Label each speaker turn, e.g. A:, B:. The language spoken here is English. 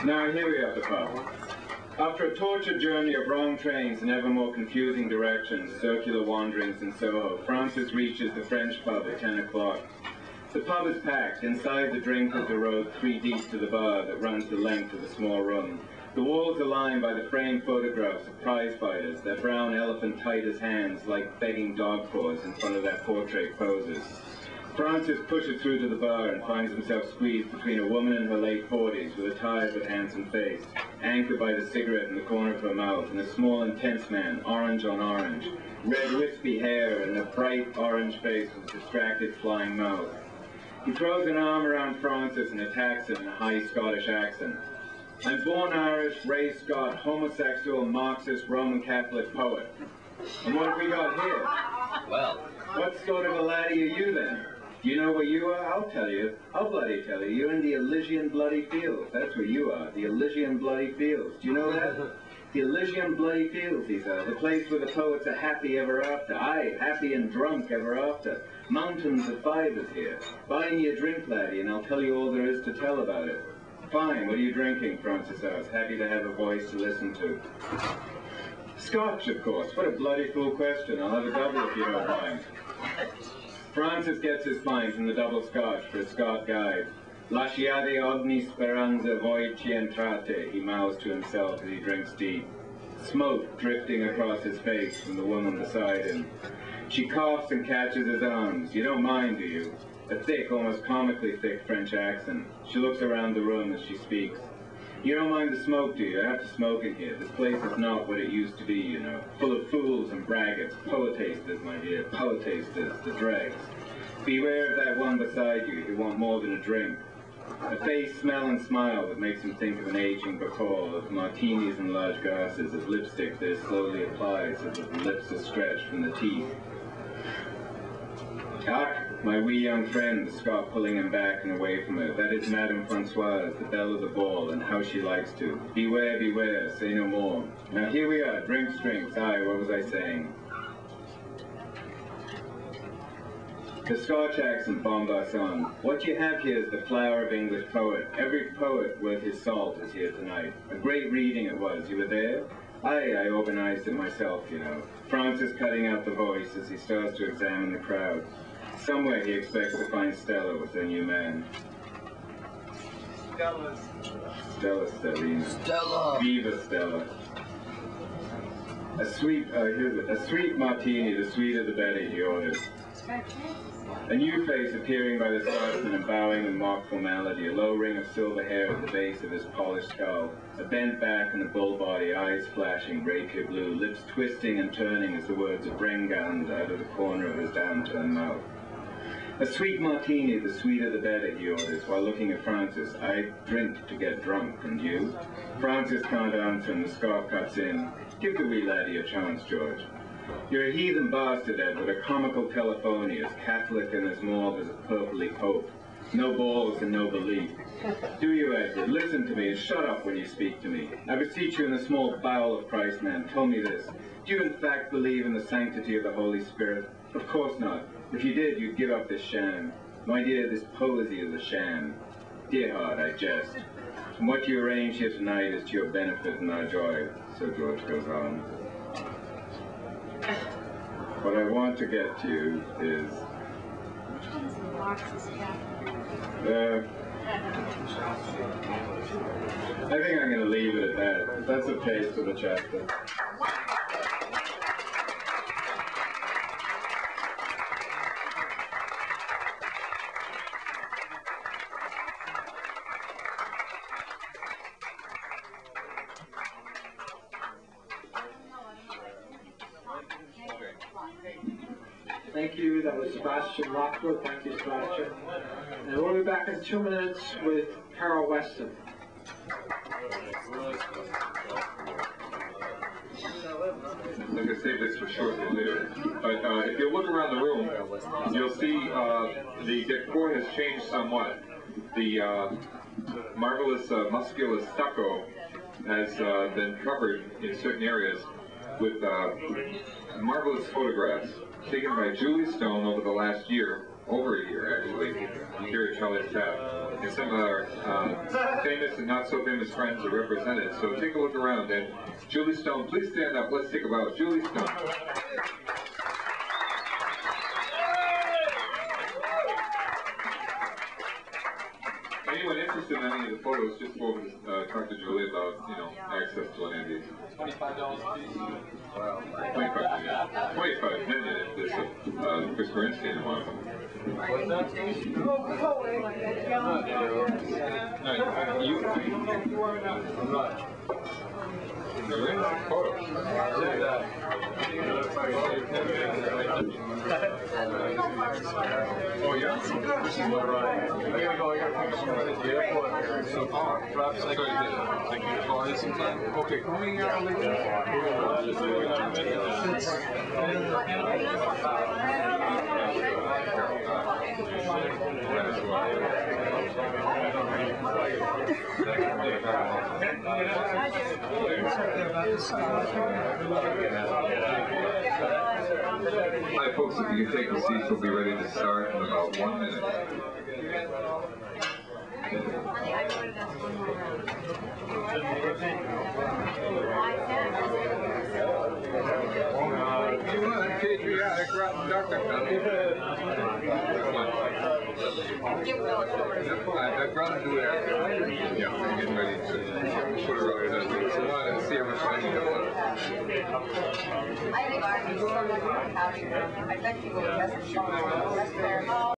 A: Now here we are at the pub. After a tortured journey of wrong trains and ever more confusing directions, circular wanderings in Soho, Francis reaches the French pub at 10 o'clock. The pub is packed. Inside, the drinkers are rowed 3 deep to the bar that runs the length of the small room. The walls are lined by the framed photographs of prize fighters, their brown elephant tight as hands like begging dog paws in front of their portrait poses. Francis pushes through to the bar and finds himself squeezed between a woman in her late 40s with a tired but handsome face, anchored by the cigarette in the corner of her mouth, and a small intense man, orange on orange, red wispy hair and a bright orange face with a distracted flying mouth. He throws an arm around Francis and attacks him in a high Scottish accent. I'm born Irish, raised Scot, homosexual, Marxist, Roman Catholic poet. And what have we got here?
B: Well,
A: what sort of a laddie are you then? Do you know where you are? I'll tell you. I'll bloody tell you. You're in the Elysian bloody fields. That's where you are. The Elysian bloody fields. Do you know that? The Elysian bloody fields, these are. The place where the poets are happy ever after. Aye, happy and drunk ever after. Mountains of fivers here. Buy me a drink, laddie, and I'll tell you all there is to tell about it. Fine, what are you drinking? Francis asked, happy to have a voice to listen to. Scotch, of course. What a bloody fool question. I'll have a double if you don't mind. Francis gets his pint from the double Scotch for a Scot guide. Lasciate ogni speranza voi ci entrate, he mouths to himself as he drinks deep. Smoke drifting across his face from the woman beside him. She coughs and catches his arms. You don't mind, do you? A thick, almost comically thick French accent. She looks around the room as she speaks. You don't mind the smoke, do you? I have to smoke in here. This place is not what it used to be, you know. Full of fools and braggarts. Poetasters, my dear. Poetasters, the dregs. Beware of that one beside you who want more than a drink. A face, smell, and smile that makes him think of an aging bacall, of martinis in large glasses, of lipstick that is slowly applied so that the lips are stretched from the teeth. Ah, my wee young friend, the Scot pulling him back and away from her. That is Madame Francoise, the belle of the ball, and how she likes to. Beware, beware, say no more. Now here we are, drinks, drinks. Aye, what was I saying? The Scotch accent bombed us on. What you have here is the flower of English poet. Every poet worth his salt is here tonight. A great reading it was. You were there? Aye, I organized it myself, you know. Francis cutting out the voice as he starts to examine the crowd. Somewhere he expects to find Stella with their new man. Stella, Stellina.
B: Stella!
A: Viva Stella. A sweet martini, the sweeter the better, he orders. A new face appearing by the Scotsman and bowing with mock formality, a low ring of silver hair at the base of his polished skull, a bent back and a bull body, eyes flashing rapier blue, lips twisting and turning as the words of Brengand out of the corner of his downturned mouth. A sweet martini, the sweeter the better, he orders, while looking at Francis. I drink to get drunk, and you? Francis can't answer, and the Scot cuts in. Give the wee laddie a chance, George. You're a heathen bastard, Edward, a comical telephony, as Catholic and as mauve as a purpley pope. No balls and no belief. Do you, Edward? Listen to me and shut up when you speak to me. I beseech you in the small bowel of Christ, man, tell me this. Do you in fact believe in the sanctity of the Holy Spirit? Of course not. If you did, you'd give up this sham. My dear, this poesy is a sham. Dear heart, I jest. And what you arrange here tonight is to your benefit and our joy, so George goes on. What I want to get to you is...
C: Which one's the Marxist
A: I think I'm going to leave it at that. That's a taste of the chapter.
D: Thank you. That was Sebastian Lockwood. Thank you, Sebastian. And we'll be back in 2 minutes with Carol Weston.
E: I'm going to save this for shortly later. But if you look around the room, you'll see the decor has changed somewhat. The marvelous muscular stucco has been covered in certain areas with marvelous photographs taken by Julie Stone over the last year, over a year actually, here at Charlotte's Tap. and some of our famous and not so famous friends are represented. So take a look around. And Julie Stone, please stand up. Let's take a bow. Julie Stone. Anyone interested in any of the photos, just go over to talk to Julie about, access to any of these. $25 a piece. Wow. 25, yeah. 25, then there's Chris Bernstein in one of them. What's that? No, you. I'm not. Photo. Oh, yeah? This is what I gotta go, I gotta pick up at the airport. So, Rob's like, can you call you sometime? Okay, call me later. Hi folks, if you can take the seats, we'll be ready to start in about 1 minute. Patriotic rotten doctor. I'd rather do it after. Yeah, I'm getting ready to put it right in. So I want to see how much money you got. I bet you will.